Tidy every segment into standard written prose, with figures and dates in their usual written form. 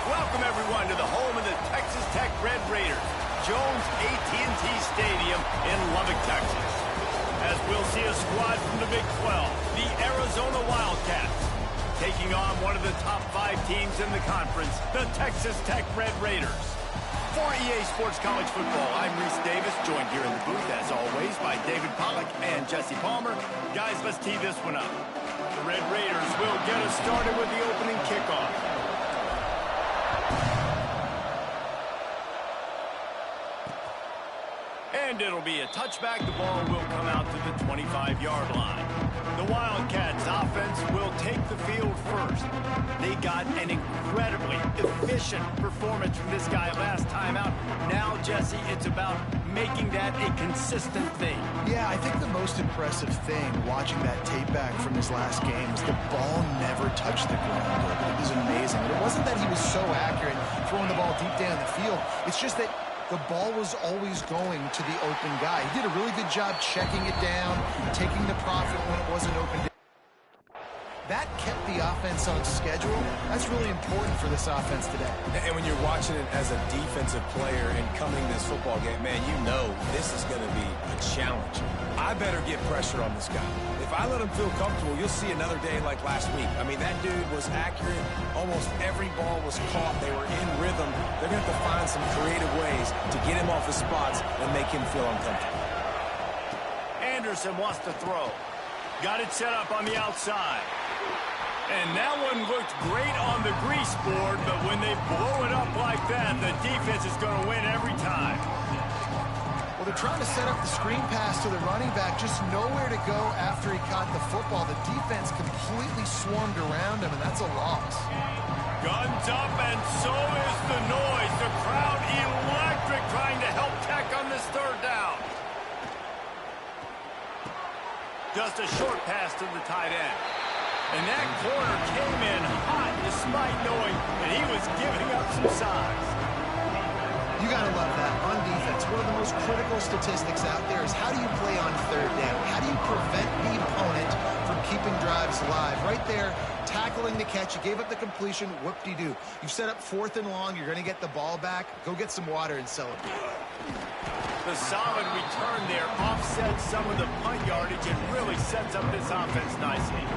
Welcome, everyone, to the home of the Texas Tech Red Raiders, Jones AT&T Stadium in Lubbock, Texas. As we'll see a squad from the Big 12, the Arizona Wildcats, taking on one of the top 5 teams in the conference, the Texas Tech Red Raiders. For EA Sports College Football, I'm Reese Davis, joined here in the booth, as always, by David Pollack and Jesse Palmer. Guys, let's tee this one up. The Red Raiders will get us started with the opening kickoff. And it'll be a touchback. The ball will come out to the 25-yard line. The Wildcats offense will take the field first. They got an incredibly efficient performance from this guy last time out. Now, Jesse, it's about making that a consistent thing. Yeah, I think the most impressive thing watching that tape back from his last game was the ball never touched the ground. It was amazing. It wasn't that he was so accurate throwing the ball deep down the field. It's just that the ball was always going to the open guy. He did a really good job checking it down, taking the profit when it wasn't open. That kept the offense on schedule. That's really important for this offense today. And when you're watching it as a defensive player and coming this football game, man, you know this is going to be a challenge. I better get pressure on this guy. If I let him feel comfortable, you'll see another day like last week. I mean, that dude was accurate. Almost every ball was caught. They were in rhythm. They're going to have to find some creative ways to get him off his spots and make him feel uncomfortable. Anderson wants to throw. Got it set up on the outside. And that one looked great on the grease board, but when they blow it up like that, the defense is going to win every time. Well, they're trying to set up the screen pass to the running back, just nowhere to go after he caught the football. The defense completely swarmed around him, and that's a loss. Guns up, and so is the noise. The crowd electric, trying to help Tech on this third down. Just a short pass to the tight end. And that corner came in hot despite knowing that he was giving up some size. You got to love that. On defense, one of the most critical statistics out there is how do you play on third down? How do you prevent the opponent from keeping drives alive? Right there, tackling the catch. You gave up the completion. Whoop-de-doo. You've set up 4th and long. You're going to get the ball back. Go get some water and celebrate. The solid return there offsets some of the punt yardage and really sets up this offense nicely.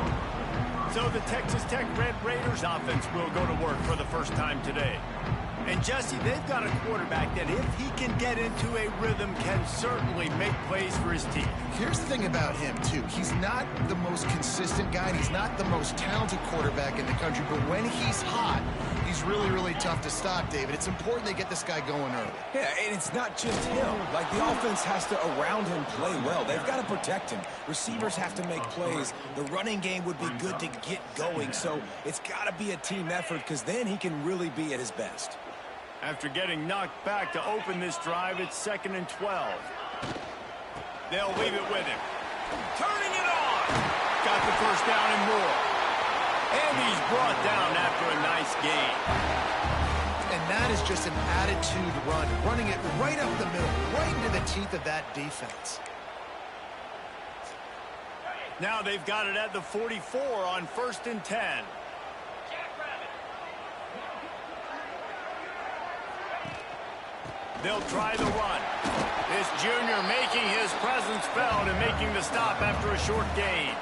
So the Texas Tech Red Raiders offense will go to work for the first time today. And Jesse, they've got a quarterback that if he can get into a rhythm can certainly make plays for his team. Here's the thing about him, too. He's not the most consistent guy. He's not the most talented quarterback in the country. But when he's hot, he's really, really tough to stop, David. It's important they get this guy going early. Yeah, and it's not just him. Like, the offense has to, around him, play well. They've got to protect him. Receivers have to make plays. The running game would be good to get going. So it's got to be a team effort because then he can really be at his best. After getting knocked back to open this drive, it's 2nd and 12. They'll leave it with him. Turning it on. Got the first down and more. And he's brought down after a nice gain. And that is just an attitude run. Running it right up the middle, right into the teeth of that defense. Now they've got it at the 44 on 1st and 10. They'll try the run. This junior making his presence felt and making the stop after a short gain.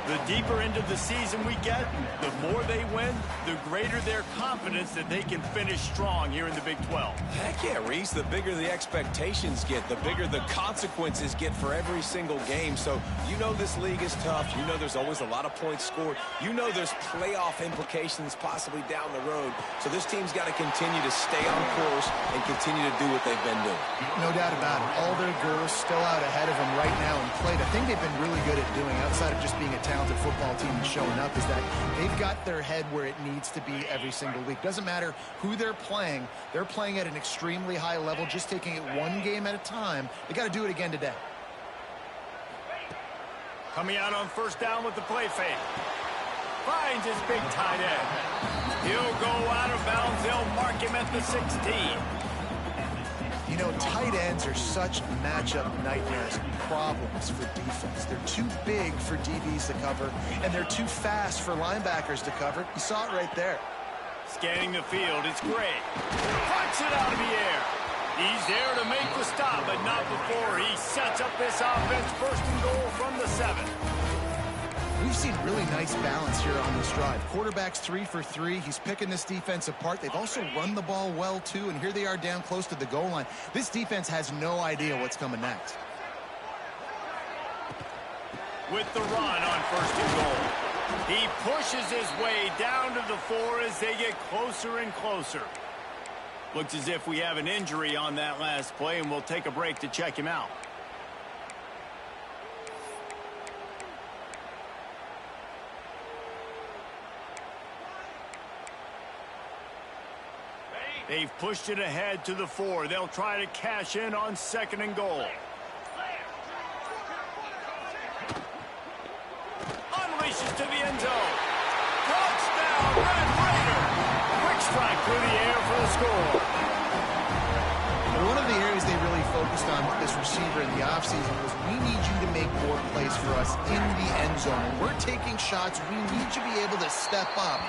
The deeper into the season we get, the more they win, the greater their confidence that they can finish strong here in the Big 12. Heck yeah, Reese. The bigger the expectations get, the bigger the consequences get for every single game. So you know this league is tough. You know there's always a lot of points scored. You know there's playoff implications possibly down the road. So this team's got to continue to stay on course and continue to do what they've been doing. No doubt about it. All their girls still out ahead of them right now in play. The thing they've been really good at doing, outside of just being a talented football team and showing up, is that they've got their head where it needs to be every single week. Doesn't matter who they're playing at an extremely high level, just taking it one game at a time. They got to do it again today. Coming out on 1st down with the play fake. Finds his big tight end. He'll go out of bounds. They'll mark him at the 16. You know, tight ends are such matchup nightmares and problems for defense. They're too big for DBs to cover, and they're too fast for linebackers to cover. You saw it right there. Scanning the field, it's Gray. Punch it out of the air. He's there to make the stop, but not before he sets up this offense. First and goal from the 7. We've seen really nice balance here on this drive. Quarterback's 3 for 3. He's picking this defense apart. They've also run the ball well, too, and here they are down close to the goal line. This defense has no idea what's coming next. With the run on first and goal. He pushes his way down to the 4 as they get closer and closer. Looks as if we have an injury on that last play, and we'll take a break to check him out. They've pushed it ahead to the 4. They'll try to cash in on second and goal. Unleashes to the end zone. Touchdown, Red Raider. Quick strike through the air for the score. One of the areas they really focused on with this receiver in the offseason was we need you to make more plays for us in the end zone. When we're taking shots, we need you to be able to step up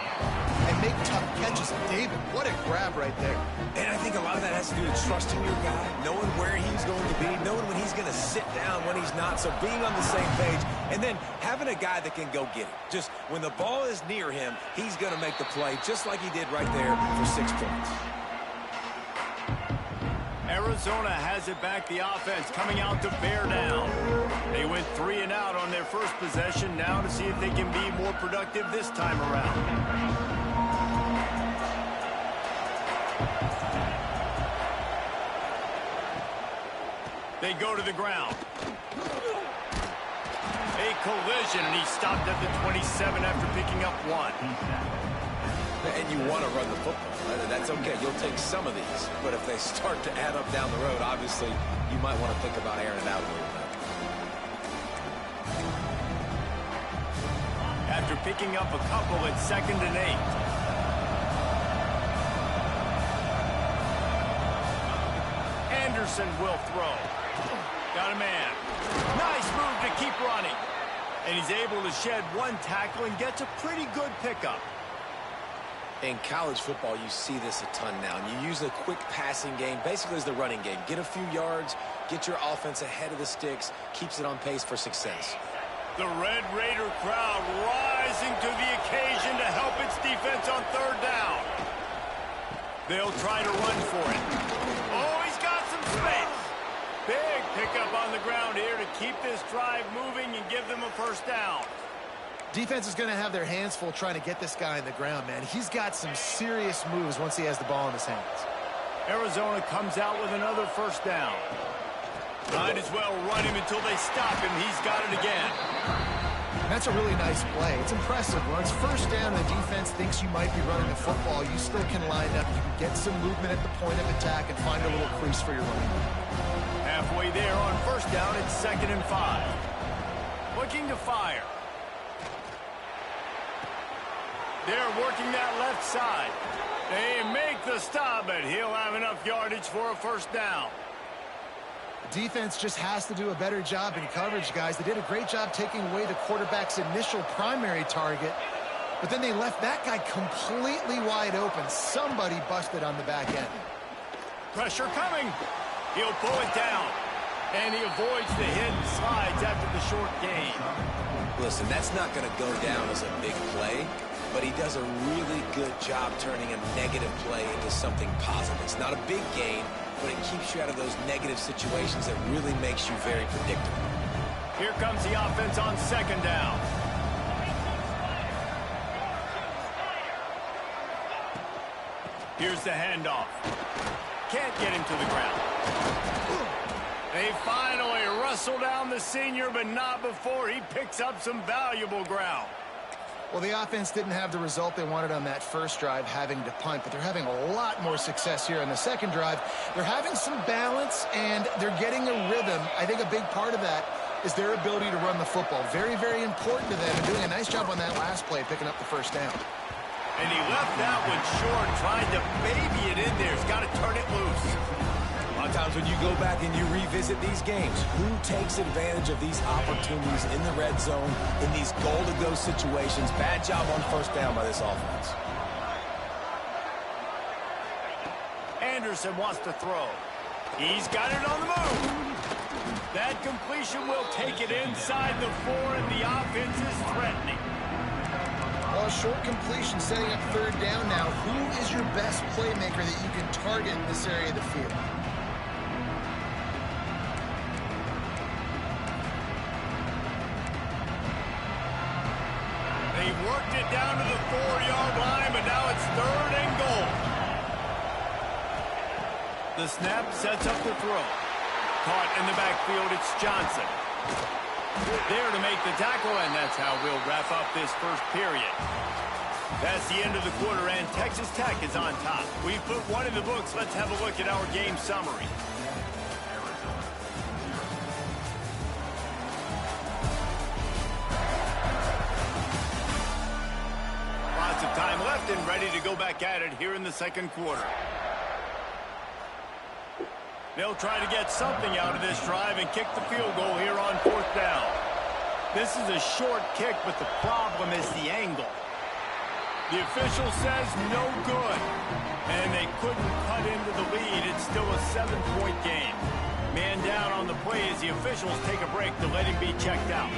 and make tough catches. David, what a grab right there. And I think a lot of that has to do with trusting your guy, knowing where he's going to be, knowing when he's going to sit down, when he's not, so being on the same page, and then having a guy that can go get it. Just when the ball is near him, he's going to make the play just like he did right there for 6 points. Arizona has it back, the offense coming out to bear down. They went 3 and out on their first possession, now to see if they can be more productive this time around. They go to the ground. A collision, and he stopped at the 27 after picking up 1. And you want to run the football. That's okay. You'll take some of these. But if they start to add up down the road, obviously, you might want to think about airing it out a little bit. After picking up a couple at 2nd and 8. Anderson will throw. Got a man. Nice move to keep running. And he's able to shed 1 tackle and gets a pretty good pickup. In college football, you see this a ton now. And you use a quick passing game, basically as the running game. Get a few yards, get your offense ahead of the sticks, keeps it on pace for success. The Red Raider crowd rising to the occasion to help its defense on 3rd down. They'll try to run for it. Oh, he's got some space. Big pickup on the ground here to keep this drive moving and give them a 1st down. Defense is going to have their hands full trying to get this guy on the ground, man. He's got some serious moves once he has the ball in his hands. Arizona comes out with another 1st down. Might as well run him until they stop him. He's got it again. That's a really nice play. It's impressive. When it's 1st down and the defense thinks you might be running the football, you still can line up. You can get some movement at the point of attack and find a little crease for your running back. Halfway there on 1st down, it's 2nd and 5. Looking to fire. They're working that left side. They make the stop, but he'll have enough yardage for a 1st down. Defense just has to do a better job in coverage, guys. They did a great job taking away the quarterback's initial primary target, but then they left that guy completely wide open. Somebody busted on the back end. Pressure coming. He'll pull it down, and he avoids the hit and slides after the short gain. Listen, that's not going to go down as a big play, but he does a really good job turning a negative play into something positive. It's not a big gain, but it keeps you out of those negative situations that really makes you very predictable. Here comes the offense on 2nd down. Here's the handoff. Can't get him to the ground. They finally wrestle down the senior, but not before he picks up some valuable ground. Well, the offense didn't have the result they wanted on that 1st drive, having to punt, but they're having a lot more success here on the 2nd drive. They're having some balance, and they're getting a rhythm. I think a big part of that is their ability to run the football. Very, very important to them, and doing a nice job on that last play, picking up the 1st down. And he left that one short, trying to baby it in there. He's got to turn it loose. A lot of times when you go back and you revisit these games, who takes advantage of these opportunities in the red zone, in these goal-to-go situations? Bad job on 1st down by this offense. Anderson wants to throw. He's got it on the move. That completion will take it inside the 4, and the offense is threatening. Well, short completion setting up third down now. Who is your best playmaker that you can target in this area of the field? They worked it down to the 4-yard line, but now it's 3rd and goal. The snap sets up the throw. Caught in the backfield, it's Johnson. There to make the tackle, and that's how we'll wrap up this first period. That's the end of the quarter, and Texas Tech is on top. We've put one in the books. Let's have a look at our game summary. Lots of time left and ready to go back at it here in the second quarter. They'll try to get something out of this drive and kick the field goal here on 4th down. This is a short kick, but the problem is the angle. The official says no good, and they couldn't cut into the lead. It's still a 7-point game. Man down on the play as the officials take a break to let him be checked out.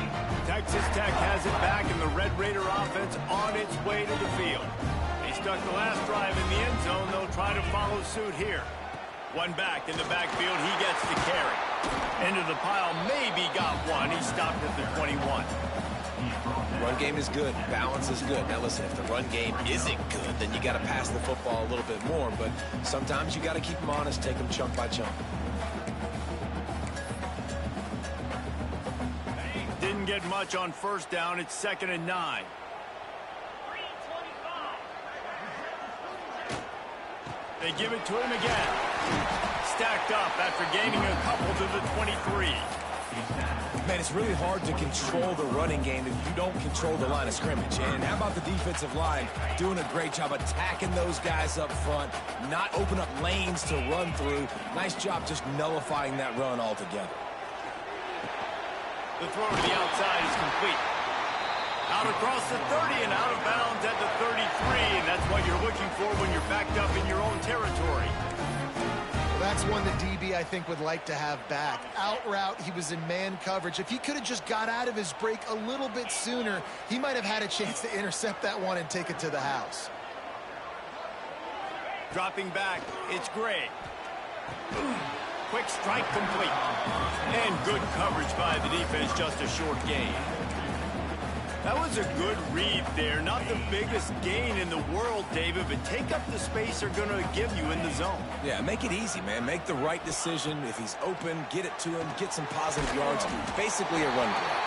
Texas Tech has it back, and the Red Raider offense on its way to the field. They stuck the last drive in the end zone. They'll try to follow suit here. One back in the backfield, he gets the carry. Into the pile, maybe got one. He stopped at the 21. Run game is good. Balance is good. Now listen, if the run game isn't good, then you got to pass the football a little bit more. But sometimes you got to keep them honest, take them chunk by chunk. Didn't get much on 1st down. It's 2nd and 9. They give it to him again. Stacked up after gaining a couple to the 23. Man, it's really hard to control the running game if you don't control the line of scrimmage. And how about the defensive line doing a great job attacking those guys up front, not open up lanes to run through. Nice job just nullifying that run altogether. The throw to the outside is complete. Out across the 30 and out of bounds at the 33, and that's what you're looking for when you're backed up in your own territory. That's one the DB, I think, would like to have back. Out route, he was in man coverage. If he could have just got out of his break a little bit sooner, he might have had a chance to intercept that one and take it to the house. Dropping back, it's Gray. Quick strike complete. And good coverage by the defense, just a short gain. That was a good read there. Not the biggest gain in the world, David, but take up the space they're going to give you in the zone. Yeah, make it easy, man. Make the right decision. If he's open, get it to him, get some positive yards. Basically a run play.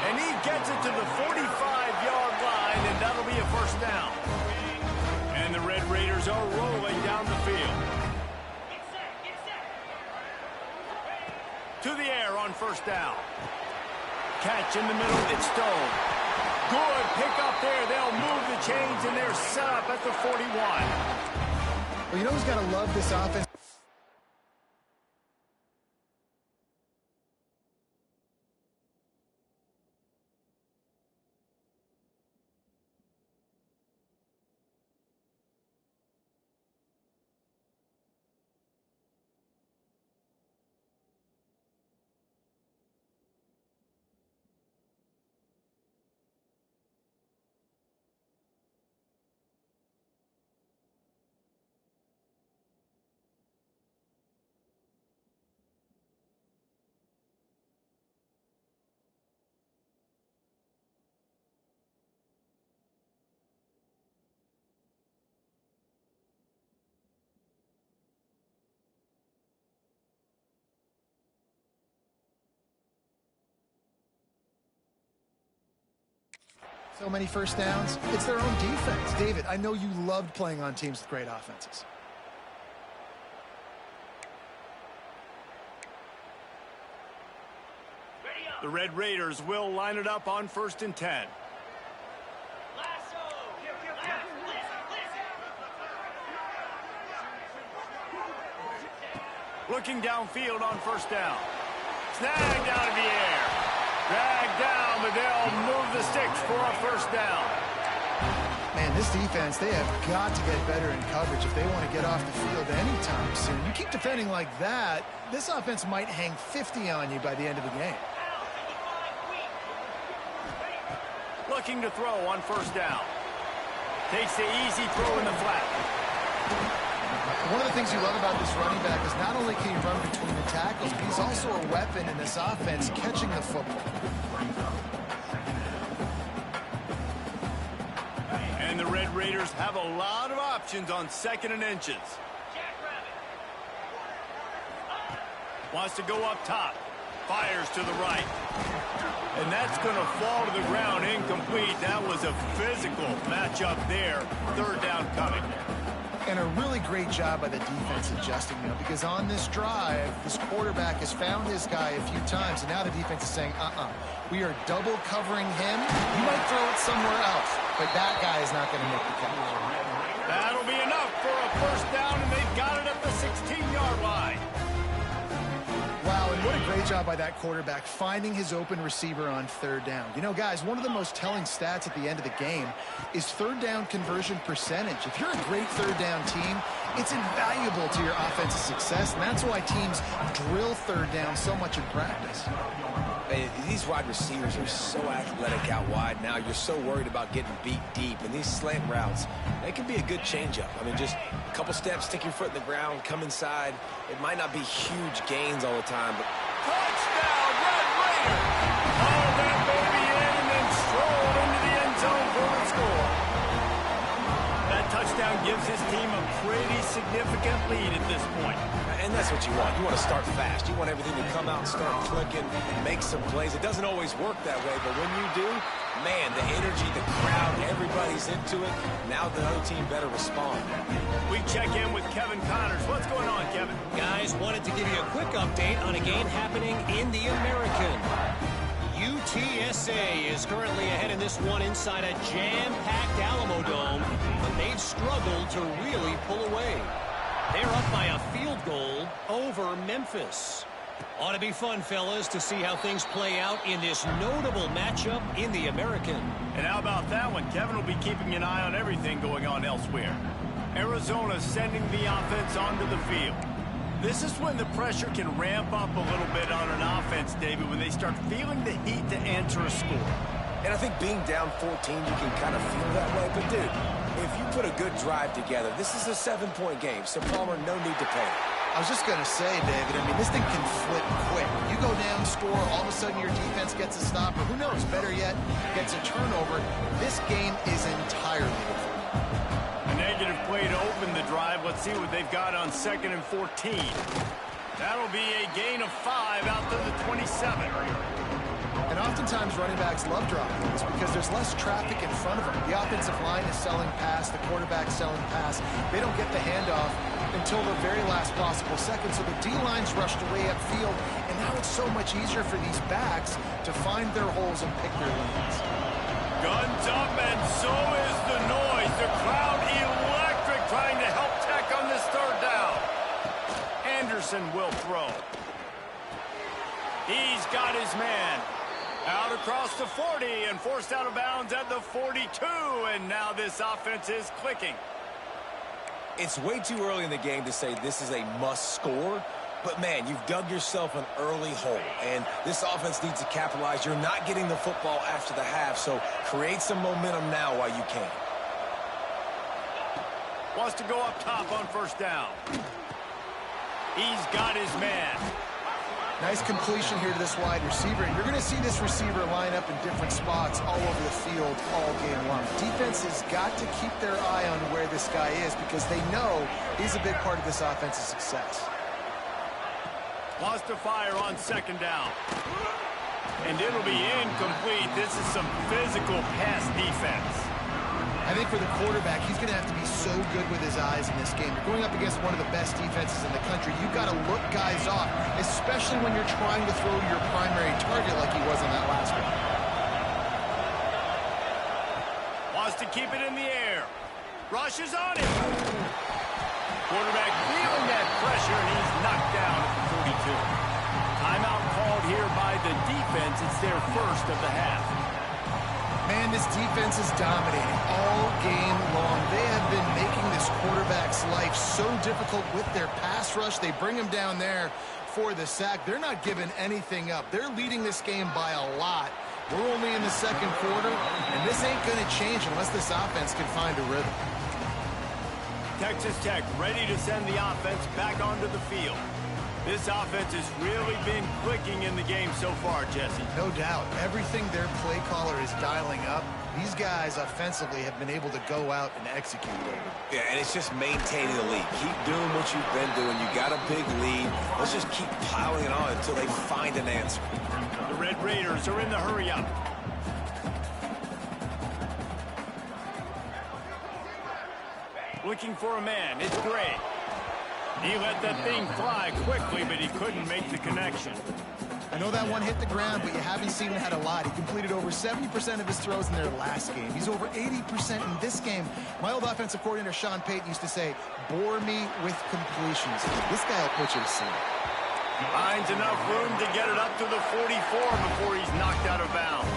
And he gets it to the 45-yard line, and that'll be a 1st down. And the Red Raiders are rolling down the field. To the air on 1st down. Catch in the middle, it's Stone. Good pick up there. They'll move the chains, and they're set up at the 41. Well, you know who's got to love this offense? So many 1st downs. It's their own defense. David, I know you loved playing on teams with great offenses. The Red Raiders will line it up on 1st and 10. Looking downfield on 1st down. Snagged out of the air. Dragged down, but they'll move the sticks for a 1st down. Man, this defense, they have got to get better in coverage if they want to get off the field anytime soon. You keep defending like that, this offense might hang 50 on you by the end of the game. Looking to throw on first down. Takes the easy throw in the flat. One of the things you love about this running back is not only can he run between the tackles, but he's also a weapon in this offense catching the football. And the Red Raiders have a lot of options on 2nd and inches. Wants to go up top. Fires to the right. And that's going to fall to the ground incomplete. That was a physical matchup there. 3rd down coming. And a really great job by the defense adjusting now, because on this drive, this quarterback has found his guy a few times, and now the defense is saying, we are double covering him. You might throw it somewhere else, but that guy is not going to make the catch. That'll be enough for a first down, and they've got it at the 16-yard line. Wow, and what a great job by that quarterback finding his open receiver on 3rd down. You know, guys, one of the most telling stats at the end of the game is 3rd down conversion percentage. If you're a great 3rd down team, it's invaluable to your offensive success, and that's why teams drill 3rd down so much in practice. These wide receivers are so athletic out wide now. You're so worried about getting beat deep. And these slant routes, they can be a good changeup. I mean, just a couple steps, stick your foot in the ground, come inside. It might not be huge gains all the time, but... Touchdown, Red Raiders! All that baby in and then strolled into the end zone for the score. That touchdown gives his team a pretty significant lead at this point. And that's what you want. You want to start fast. You want everything to come out and start clicking and make some plays. It doesn't always work that way, but when you do, man, the energy, the crowd, everybody's into it. Now the other team better respond. We check in with Kevin Connors. What's going on, Kevin? Guys, wanted to give you a quick update on a game happening in the American. UTSA is currently ahead in this one inside a jam-packed Alamo Dome, but they've struggled to really pull away. They're up by a field goal over Memphis. Ought to be fun, fellas, to see how things play out in this notable matchup in the American. And how about that one? Kevin will be keeping an eye on everything going on elsewhere. Arizona sending the offense onto the field. This is when the pressure can ramp up a little bit on an offense, David, when they start feeling the heat to answer a score. And I think being down 14, you can kind of feel that way. But, dude, if you put a good drive together, this is a 7-point game. So, Palmer, no need to panic. I was just going to say, David, I mean, this thing can flip quick. You go down, score, all of a sudden your defense gets a stop, or who knows, better yet, gets a turnover. This game is entirely different. A negative play to open the drive. Let's see what they've got on 2nd and 14. That'll be a gain of 5 out to the 27. And oftentimes running backs love dropping these because there's less traffic in front of them. The offensive line is selling pass, the quarterback's selling pass. They don't get the handoff until the very last possible second. So the D-line's rushed away upfield, and now it's so much easier for these backs to find their holes and pick their lanes. Guns up, and so is the noise. The crowd electric trying to help Tech on this 3rd down. Anderson will throw. He's got his man. Out across the 40 and forced out of bounds at the 42. And now this offense is clicking. It's way too early in the game to say this is a must score. But, man, you've dug yourself an early hole. And this offense needs to capitalize. You're not getting the football after the half, so create some momentum now while you can. Wants to go up top on first down. He's got his man. Nice completion here to this wide receiver. And you're going to see this receiver line up in different spots all over the field all game long. Defense has got to keep their eye on where this guy is because they know he's a big part of this offense's success. Wants to fire on 2nd down. And it'll be incomplete. This is some physical pass defense. I think for the quarterback, he's going to have to be so good with his eyes in this game. You're going up against one of the best defenses in the country. You've got to look guys off, especially when you're trying to throw your primary target like he was on that last one. Wants to keep it in the air. Rushes on it. Quarterback feeling that pressure, and he's knocked down at the 42. Timeout called here by the defense. It's their first of the half. Man, this defense is dominating all game long. They have been making this quarterback's life so difficult with their pass rush. They bring him down there for the sack. They're not giving anything up. They're leading this game by a lot. We're only in the second quarter, and this ain't going to change unless this offense can find a rhythm. Texas Tech ready to send the offense back onto the field. This offense has really been clicking in the game so far, Jesse. No doubt. Everything their play caller is dialing up, these guys offensively have been able to go out and execute it. Yeah, and it's just maintaining the lead. Keep doing what you've been doing. You got a big lead. Let's just keep piling it on until they find an answer. The Red Raiders are in the hurry-up. Looking for a man. It's Gray. He let that thing fly quickly, but he couldn't make the connection. I know that one hit the ground, but you haven't seen him had a lot. He completed over 70% of his throws in their last game. He's over 80% in this game. My old offensive coordinator, Sean Payton, used to say, bore me with completions. This guy will put you to sleep. Finds enough room to get it up to the 44 before he's knocked out of bounds.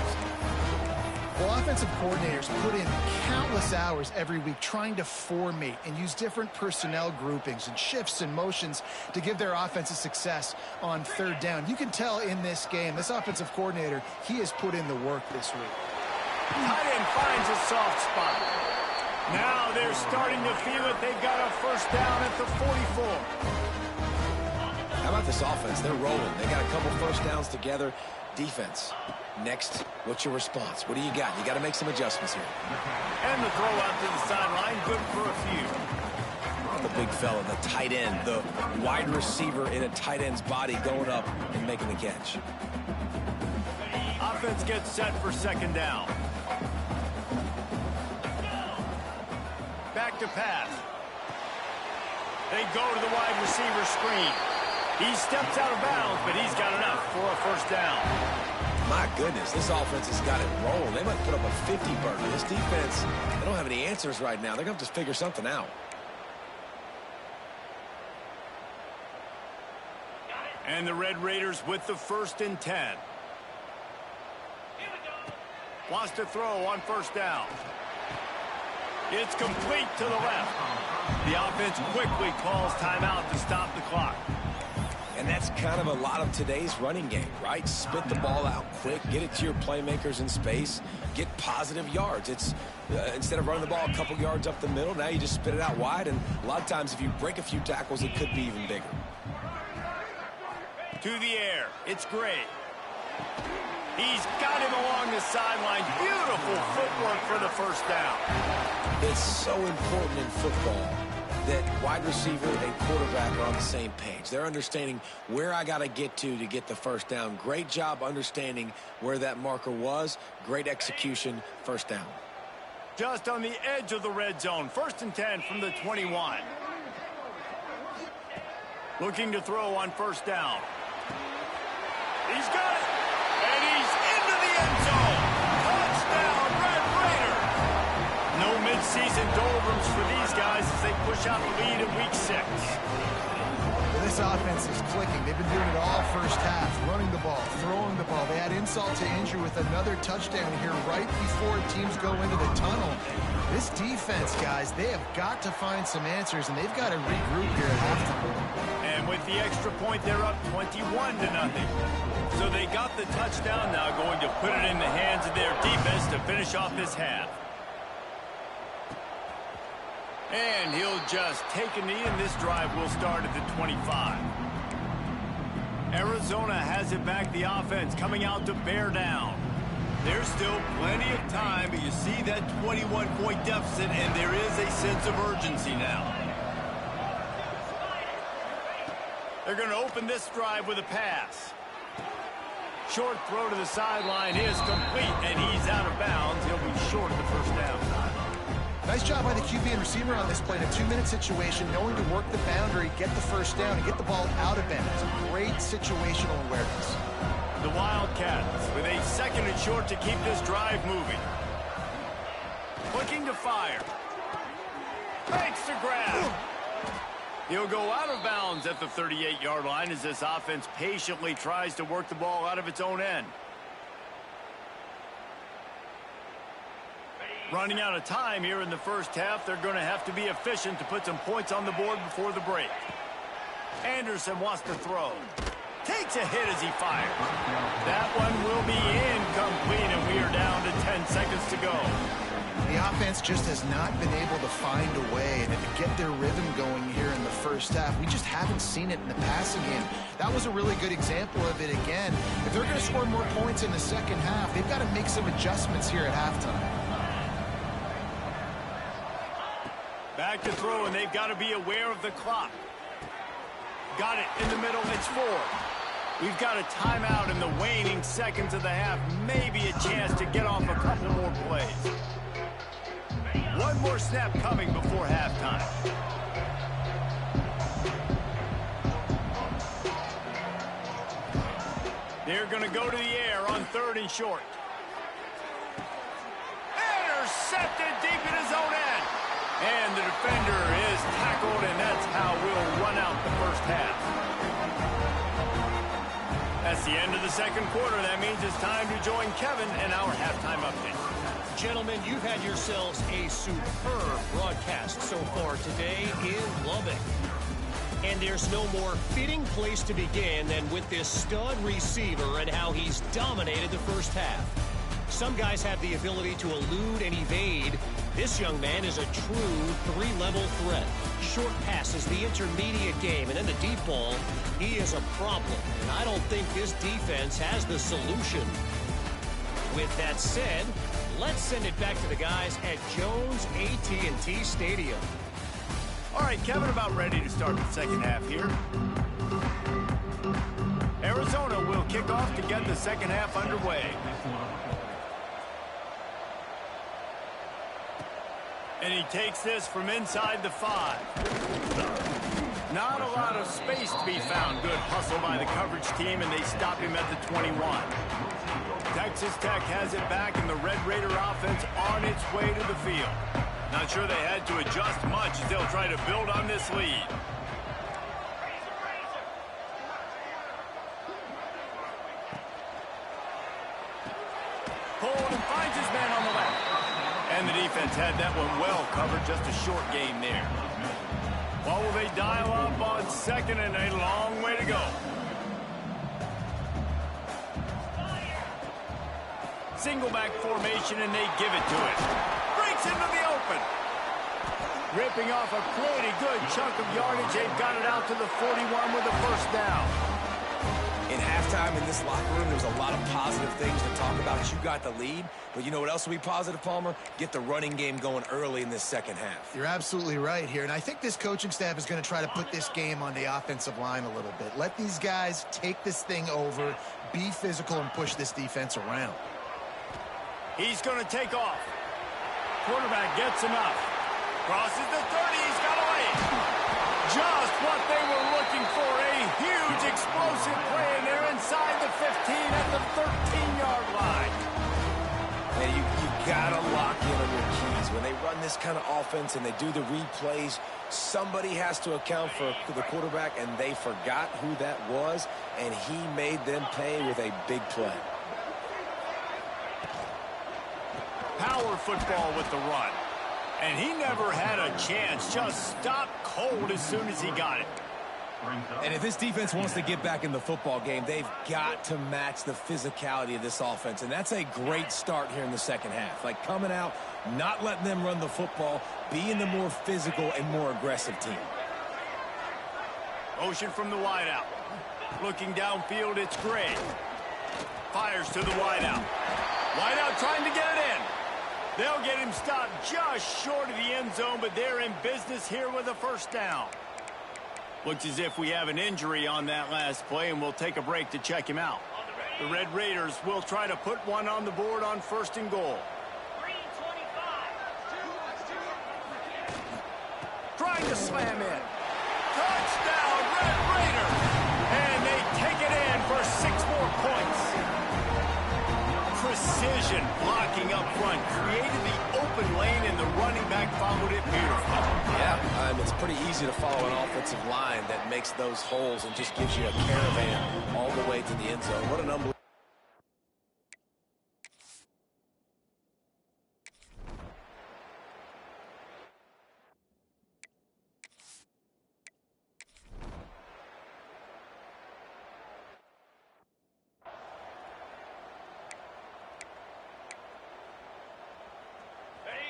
Well, offensive coordinators put in countless hours every week trying to formate and use different personnel groupings and shifts and motions to give their offensive success on third down. You can tell in this game, this offensive coordinator, he has put in the work this week. Tight end finds a soft spot. Now they're starting to feel it. They've got a first down at the 44. How about this offense? They're rolling. They got a couple first downs together. Defense. Next, what's your response? What do you got? You got to make some adjustments here. And the throw out to the sideline, good for a few. The big fella, the tight end, the wide receiver in a tight end's body going up and making the catch. Offense gets set for second down. Back to pass. They go to the wide receiver screen. He steps out of bounds, but he's got enough for a first down. My goodness, this offense has got it rolling. They might put up a 50-burger. This defense, they don't have any answers right now. They're going to have to figure something out. And the Red Raiders with the 1st and 10. Wants to throw on first down. It's complete to the left. The offense quickly calls timeout to stop the clock. And that's kind of a lot of today's running game, right? Spit the ball out quick, get it to your playmakers in space, get positive yards. It's instead of running the ball a couple yards up the middle, now you just spit it out wide, and a lot of times if you break a few tackles, it could be even bigger. To the air, it's Gray. He's got him along the sideline. Beautiful footwork for the first down. It's so important in football that wide receiver and quarterback are on the same page. They're understanding where I got to get the first down. Great job understanding where that marker was. Great execution, first down. Just on the edge of the red zone. 1st and 10 from the 21. Looking to throw on first down. He's got it. And he's into the end zone. Touchdown, Red Raiders. No midseason doldrums for these guys as they push out the lead in week 6. Well, this offense is clicking. They've been doing it all first half, running the ball, throwing the ball. They had insult to injury with another touchdown here right before teams go into the tunnel. This defense, guys, they have got to find some answers, and they've got to regroup here at halftime. And with the extra point, they're up 21-0. So they got the touchdown now, going to put it in the hands of their defense to finish off this half. And he'll just take a knee, and this drive will start at the 25. Arizona has it back, the offense coming out to bear down. There's still plenty of time, but you see that 21-point deficit, and there is a sense of urgency now. They're going to open this drive with a pass. Short throw to the sideline is complete, and he's out of bounds. He'll be short of the first down. Nice job by the QB and receiver on this play in a 2-minute situation, knowing to work the boundary, get the first down, and get the ball out of bounds. Great situational awareness. The Wildcats with a 2nd and short to keep this drive moving. Looking to fire. Makes the grab. He'll go out of bounds at the 38-yard line as this offense patiently tries to work the ball out of its own end. Running out of time here in the first half. They're going to have to be efficient to put some points on the board before the break. Anderson wants to throw. Takes a hit as he fires. That one will be incomplete, and we are down to 10 seconds to go. The offense just has not been able to find a way to get their rhythm going here in the first half. We just haven't seen it in the passing game. That was a really good example of it again. If they're going to score more points in the second half, they've got to make some adjustments here at halftime. Back to throw, and they've got to be aware of the clock. Got it in the middle. It's 4. We've got a timeout in the waning seconds of the half. Maybe a chance to get off a couple more plays. One more snap coming before halftime. They're going to go to the air on 3rd and short. Intercepted deep in his own end. And the defender is tackled, and that's how we'll run out the first half. That's the end of the second quarter. That means it's time to join Kevin and our halftime update. Gentlemen, you've had yourselves a superb broadcast so far today in Lubbock. And there's no more fitting place to begin than with this stud receiver and how he's dominated the first half. Some guys have the ability to elude and evade. This young man is a true 3-level threat. Short passes, the intermediate game, and then the deep ball, he is a problem. And I don't think this defense has the solution. With that said, let's send it back to the guys at Jones AT&T Stadium. All right, Kevin, about ready to start the second half here. Arizona will kick off to get the second half underway. And he takes this from inside the 5. Not a lot of space to be found. Good hustle by the coverage team, and they stop him at the 21. Texas Tech has it back, and the Red Raider offense on its way to the field. Not sure they had to adjust much as they'll try to build on this lead. Pulled and finds his man on the left. And the defense had that one well covered. Just a short game there. Well, will they dial up on 2nd and a long way to go? Single back formation, and they give it to it. Breaks into the open. Ripping off a pretty good chunk of yardage. They've got it out to the 41 with a first down. In halftime in this locker room, there's a lot of positive things to talk about. You got the lead, but you know what else will be positive, Palmer? Get the running game going early in this second half. You're absolutely right here, and I think this coaching staff is going to try to put this game on the offensive line a little bit. Let these guys take this thing over, be physical, and push this defense around. He's going to take off. Quarterback gets enough. Crosses the 30. He's got away. Just what they were looking for. A huge explosive play, and they're inside the 15 at the 13-yard line. And you got to lock in on your keys. When they run this kind of offense and they do the replays, somebody has to account for the quarterback, and they forgot who that was, and he made them pay with a big play. Power football with the run. And he never had a chance. Just stopped cold as soon as he got it. And if this defense wants to get back in the football game, they've got to match the physicality of this offense. And that's a great start here in the second half. Like coming out, not letting them run the football, being the more physical and more aggressive team. Motion from the wideout. Looking downfield, it's Gray. Fires to the wideout. Wideout trying to get it in. They'll get him stopped just short of the end zone, but they're in business here with a first down. Looks as if we have an injury on that last play, and we'll take a break to check him out. The Red Raiders will try to put one on the board on 1st and goal. Trying to slam in. Touchdown, Red Raiders! And they take it in for 6 more points. Precision blocking up front created the open lane, and the running back followed it beautifully. Yeah, it's pretty easy to follow an offensive line that makes those holes and just gives you a caravan all the way to the end zone. What an unbelievable.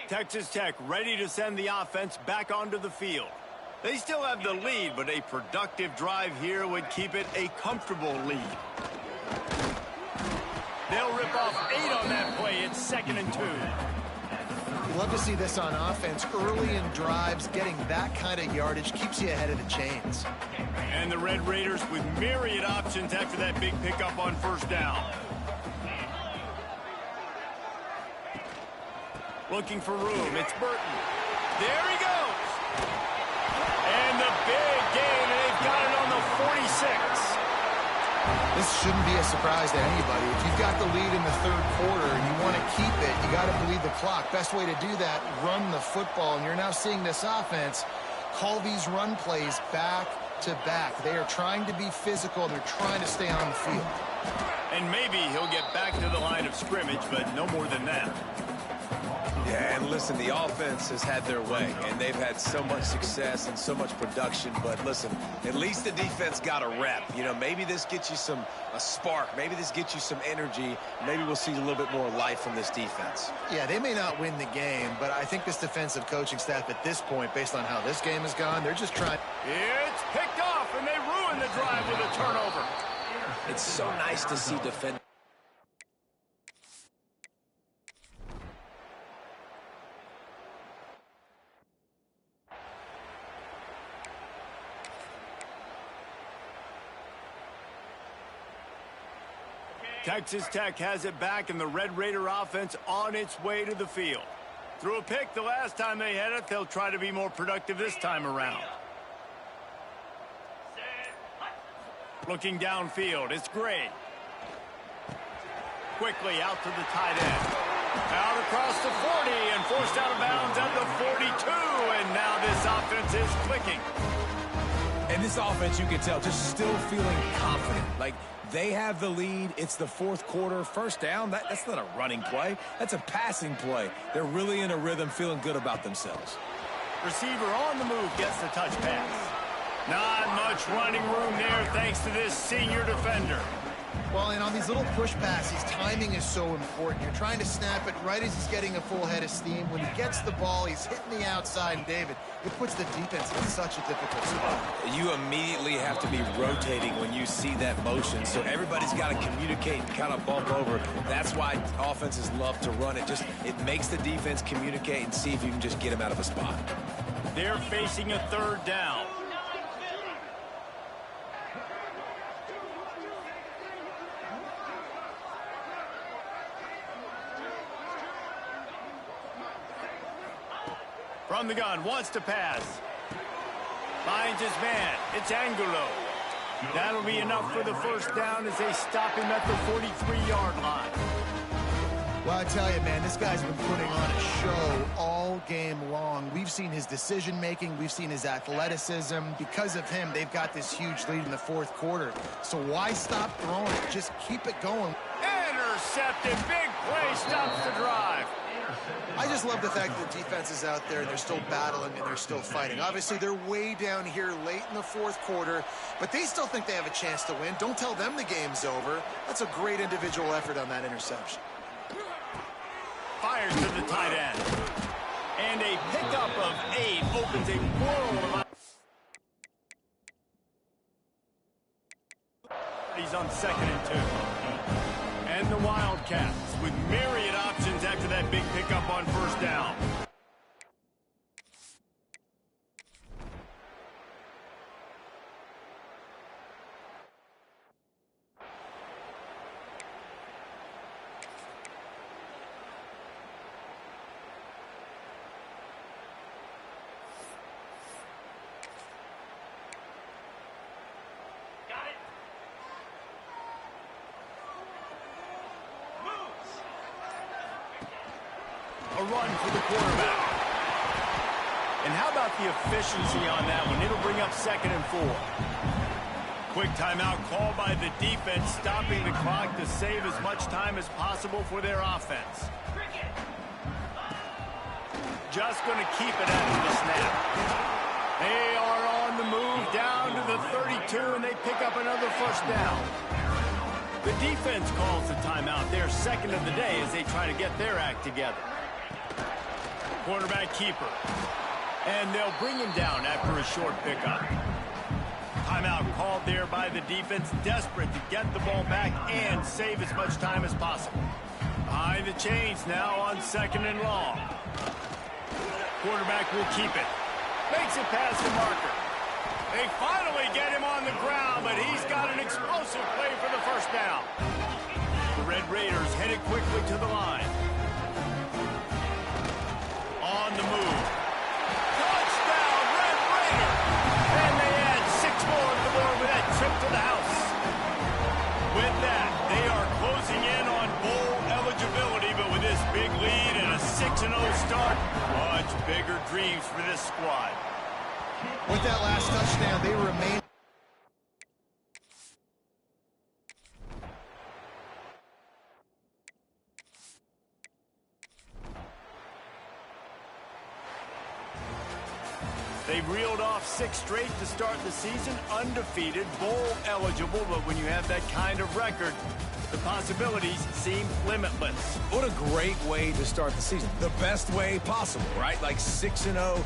Texas Tech ready to send the offense back onto the field. They still have the lead, but a productive drive here would keep it a comfortable lead. They'll rip off 8 on that play. It's 2nd and 2. Love to see this on offense. Early in drives, getting that kind of yardage keeps you ahead of the chains. And the Red Raiders with myriad options after that big pickup on 1st down. Looking for room. It's Burton. There he goes. And the big gain, and they've got it on the 46. This shouldn't be a surprise to anybody. If you've got the lead in the 3rd quarter and you want to keep it, you got to bleed the clock. Best way to do that, run the football. And you're now seeing this offense call these run plays back to back. They are trying to be physical. They're trying to stay on the field. And maybe he'll get back to the line of scrimmage, but no more than that. Yeah, and listen, the offense has had their way, and they've had so much success and so much production. But listen, at least the defense got a rep. You know, maybe this gets you a spark. Maybe this gets you some energy. Maybe we'll see a little bit more life from this defense. Yeah, they may not win the game, but I think this defensive coaching staff at this point, based on how this game has gone, they're just trying. It's picked off, and they ruin the drive with a turnover. It's so nice to see defenders. Texas Tech has it back, and the Red Raider offense on its way to the field. Threw a pick the last time they had it. They'll try to be more productive this time around. Looking downfield, it's Gray. Quickly out to the tight end. Out across the 40 and forced out of bounds at the 42. And now this offense is clicking. And this offense, you can tell, just still feeling confident. Like, they have the lead. It's the 4th quarter. 1st down, that's not a running play. That's a passing play. They're really in a rhythm, feeling good about themselves. Receiver on the move gets the touch pass. Not much running room there thanks to this senior defender. Well, and on these little push passes, timing is so important. You're trying to snap it right as he's getting a full head of steam. When he gets the ball, he's hitting the outside. And David, it puts the defense in such a difficult spot. You immediately have to be rotating when you see that motion. So everybody's got to communicate and kind of bump over. That's why offenses love to run it. It makes the defense communicate and see if you can just get him out of a spot. They're facing a 3rd down. From the gun, wants to pass. Finds his man. It's Angulo. That'll be enough for the 1st down as they stop him at the 43-yard line. Well, I tell you, man, this guy's been putting on a show all game long. We've seen his decision-making. We've seen his athleticism. Because of him, they've got this huge lead in the 4th quarter. So why stop throwing it? Just keep it going. Intercepted. Big play stops the drive. I just love the fact that the defense is out there and they're still battling and they're still fighting. Obviously, they're way down here late in the 4th quarter, but they still think they have a chance to win. Don't tell them the game's over. That's a great individual effort on that interception. Fires to the tight end. And a pickup of 8 opens a world of... He's on 2nd and 2. And the Wildcats with myriad options after that big pickup on 1st down. A run for the quarterback. And how about the efficiency on that one? It'll bring up 2nd and 4. Quick timeout called by the defense, stopping the clock to save as much time as possible for their offense. Just going to keep it after the snap. They are on the move down to the 32, and they pick up another 1st down. The defense calls the timeout. Their 2nd of the day as they try to get their act together. Quarterback keeper. And they'll bring him down after a short pickup. Timeout called there by the defense, desperate to get the ball back and save as much time as possible. Behind the chains now on 2nd and long. Quarterback will keep it. Makes it past the marker. They finally get him on the ground, but he's got an explosive play for the first down. The Red Raiders headed quickly to the line. On the move. Touchdown, Red Raiders! And they add 6 more to the board with that trip to the house. With that, they are closing in on bowl eligibility, but with this big lead and a 6-0 start, much bigger dreams for this squad. With that last touchdown, they remain. They've reeled off 6 straight to start the season, undefeated, bowl eligible, but when you have that kind of record, the possibilities seem limitless. What a great way to start the season. The best way possible, right? Like 6-0.